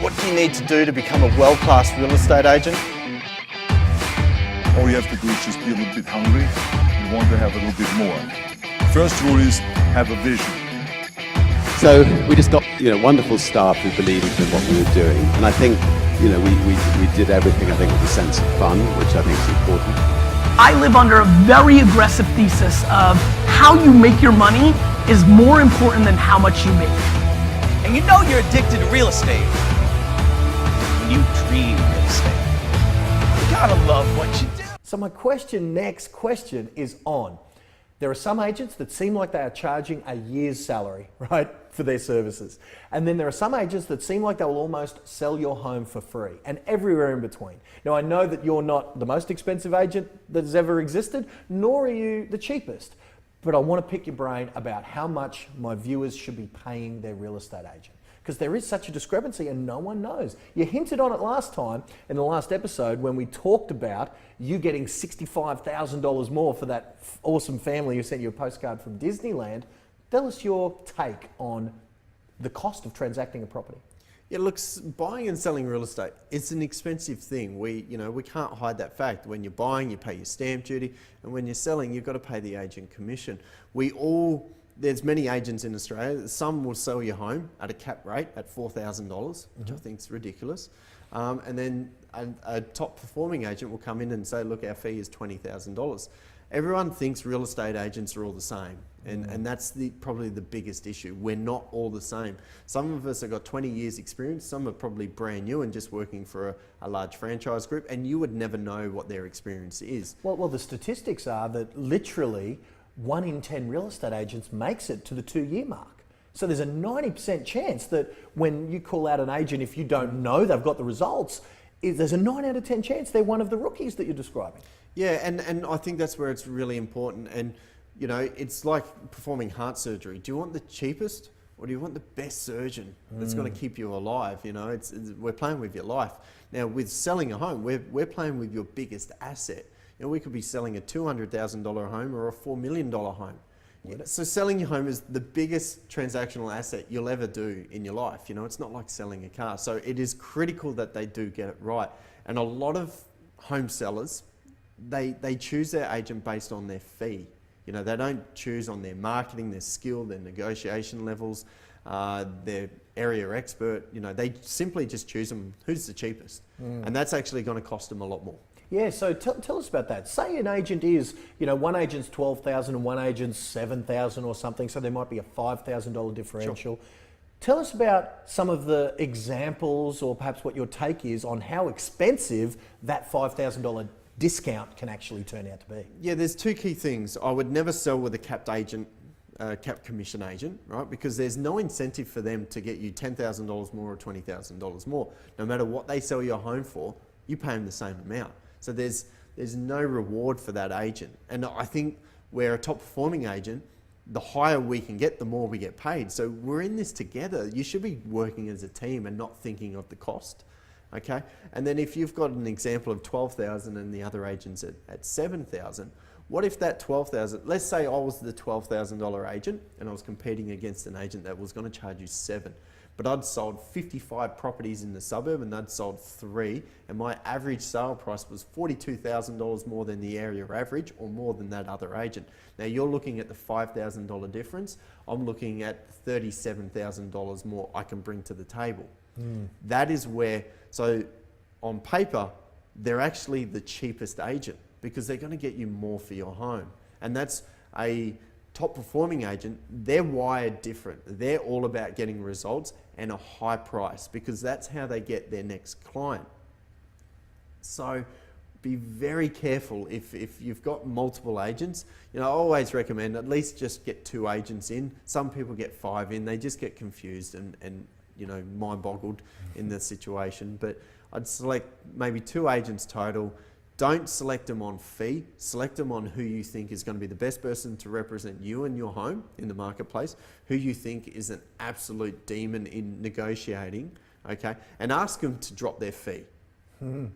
What do you need to do to become a world-class real estate agent? All you have to do is just be a little bit hungry. You want to have a little bit more. First rule is have a vision. So we just got wonderful staff who believed in what we were doing, and I think we did everything I think with a sense of fun, which I think is important. I live under a very aggressive thesis of how you make your money is more important than how much you make. And you know you're addicted to real estate when you dream real estate. You gotta love what you do. So my next question is on. There are some agents that seem like they are charging a year's salary, right, for their services. And then there are some agents that seem like they will almost sell your home for free, and everywhere in between. Now, I know that you're not the most expensive agent that has ever existed, nor are you the cheapest. But I want to pick your brain about how much my viewers should be paying their real estate agent. Because there is such a discrepancy and no one knows. You hinted on it last time in the last episode when we talked about you getting $65,000 more for that awesome family who sent you a postcard from Disneyland. Tell us your take on the cost of transacting a property. Yeah, look, buying and selling real estate, it's an expensive thing. We can't hide that fact. When you're buying, you pay your stamp duty, and when you're selling, you've got to pay the agent commission. There's many agents in Australia. Some will sell your home at a cap rate at $4,000, which I think is ridiculous. And then a top performing agent will come in and say, look, our fee is $20,000. Everyone thinks real estate agents are all the same. And that's probably the biggest issue. We're not all the same. Some of us have got 20 years experience. Some are probably brand new and just working for a large franchise group. And you would never know what their experience is. Well, the statistics are that literally 1 in 10 real estate agents makes it to the 2-year mark. So there's a 90% chance that when you call out an agent, if you don't know they've got the results, there's a 9 out of 10 chance they're one of the rookies that you're describing. Yeah, and I think that's where it's really important. And it's like performing heart surgery. Do you want the cheapest or do you want the best surgeon that's going to keep you alive? We're playing with your life. Now, with selling a home, we're playing with your biggest asset. We could be selling a $200,000 home or a $4 million home. So selling your home is the biggest transactional asset you'll ever do in your life. It's not like selling a car. So it is critical that they do get it right. And a lot of home sellers, they choose their agent based on their fee. They don't choose on their marketing, their skill, their negotiation levels, their area expert. They simply just choose them who's the cheapest. And that's actually going to cost them a lot more. Yeah, so tell us about that. Say an agent is, one agent's $12,000 and one agent's $7,000 or something, so there might be a $5,000 differential. Sure. Tell us about some of the examples or perhaps what your take is on how expensive that $5,000 discount can actually turn out to be. Yeah, there's 2 key things. I would never sell with a capped commission agent, right? Because there's no incentive for them to get you $10,000 more or $20,000 more. No matter what they sell your home for, you pay them the same amount. So there's no reward for that agent. And I think we're a top performing agent, the higher we can get, the more we get paid. So we're in this together. You should be working as a team and not thinking of the cost. Okay? And then if you've got an example of $12,000 and the other agent's at $7,000, what if that $12,000, let's say I was the $12,000 agent and I was competing against an agent that was going to charge you $7,000. But I'd sold 55 properties in the suburb and they'd sold 3, and my average sale price was $42,000 more than the area average or more than that other agent. Now you're looking at the $5,000 difference. I'm looking at $37,000 more I can bring to the table. That is where, so on paper, they're actually the cheapest agent because they're going to get you more for your home. And that's a top performing agent. They're wired different. They're all about getting results and a high price because that's how they get their next client. So be very careful if you've got multiple agents. I always recommend at least just get 2 agents in. Some people get 5 in. They just get confused and mind boggled in the situation. But I'd select maybe 2 agents total. Don't select them on fee, select them on who you think is going to be the best person to represent you and your home in the marketplace, who you think is an absolute demon in negotiating, okay? And ask them to drop their fee. And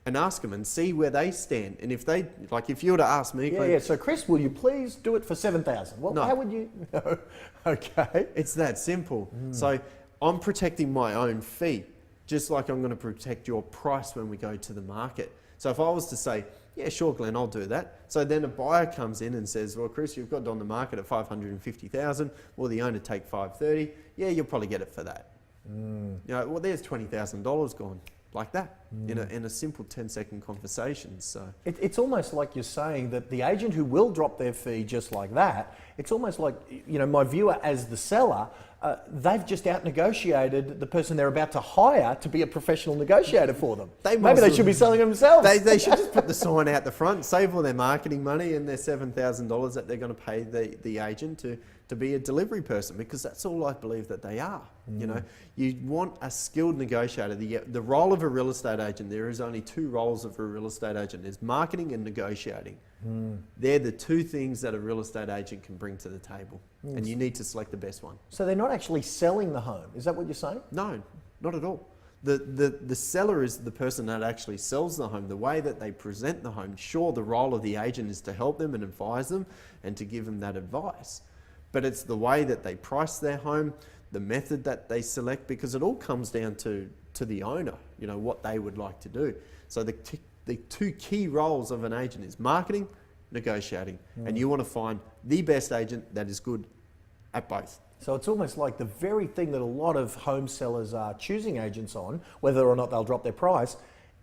ask them and see where they stand. And if they, like if you were to ask me... Yeah, so Chris, will you please do it for $7,000? Well, no. How would you... No. Okay. It's that simple. So I'm protecting my own fee. just like I'm going to protect your price when we go to the market. So if I was to say, yeah, sure, Glenn, I'll do that. So then a buyer comes in and says, well, Chris, you've got it on the market at 550,000. Will the owner take 530? Yeah, you'll probably get it for that. You know, well, there's $20,000 gone like that in a simple 10-second conversation. So It's almost like you're saying that the agent who will drop their fee just like that, it's almost like, you know, my viewer as the seller, they've just out-negotiated the person they're about to hire to be a professional negotiator for them. Maybe they should be selling them themselves. They should just put the sign out the front, save all their marketing money and their $7,000 that they're going to pay the agent to be a delivery person, because that's all I believe that they are. You know, you want a skilled negotiator. The role of a real estate agent, there is only two roles of a real estate agent. There's marketing and negotiating. They're the two things that a real estate agent can bring to the table, and you need to select the best one. So they're not actually selling the home. Is that what you're saying? No, not at all. The seller is the person that actually sells the home, the way that they present the home. Sure, the role of the agent is to help them and advise them and to give them that advice. But it's the way that they price their home, the method that they select, because it all comes down to the owner, you know, what they would like to do. So the two key roles of an agent is marketing, negotiating. And you want to find the best agent that is good at both. So it's almost like the very thing that a lot of home sellers are choosing agents on, whether or not they'll drop their price,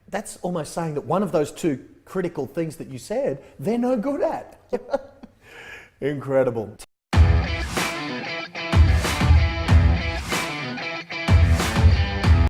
that's almost saying that one of those two critical things that you said, they're no good at. Incredible.